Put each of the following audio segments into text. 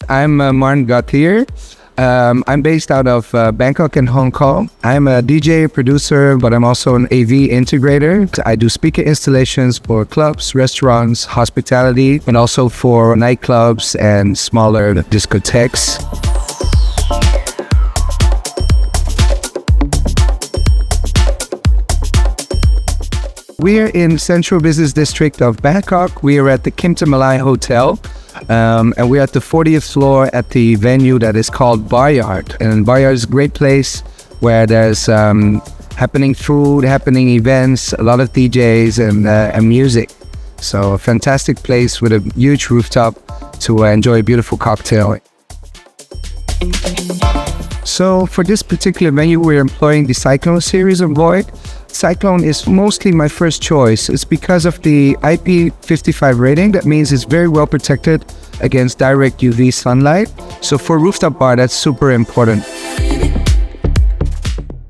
I'm Maarten Goetheer. I'm based out of Bangkok and Hong Kong. I'm a DJ, producer, but I'm also an AV integrator. I do speaker installations for clubs, restaurants, hospitality, and also for nightclubs and smaller discotheques. We're in Central Business District of Bangkok. We are at the Kimpton Maa-Lai Hotel. And we're at the 40th floor at the venue that is called Bar.Yard. And Bar.Yard is a great place where there's happening food, happening events, a lot of DJs and music. So a fantastic place with a huge rooftop to enjoy a beautiful cocktail. So for this particular venue, we're employing the Cyclone series of Void. Cyclone is mostly my first choice. It's because of the IP55 rating. That means it's very well protected against direct UV sunlight. So for rooftop bar, that's super important.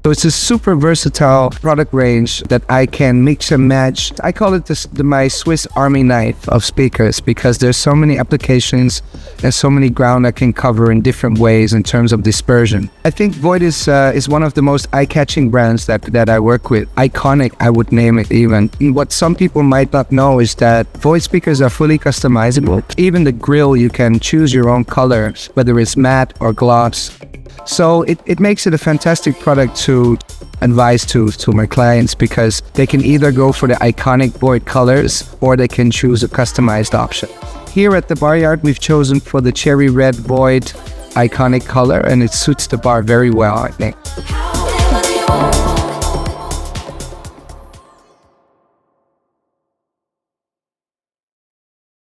So it's a super versatile product range that I can mix and match. I call it my Swiss Army knife of speakers because there's so many applications and so many ground I can cover in different ways in terms of dispersion. I think Void is one of the most eye-catching brands that I work with. Iconic, I would name it even. What some people might not know is that Void speakers are fully customizable. Even the grill, you can choose your own color, whether it's matte or gloss. So it makes it a fantastic product to advise to my clients because they can either go for the iconic Void colors or they can choose a customized option. Here at the Bar.Yard, we've chosen for the cherry red Void iconic color and it suits the bar very well, I think.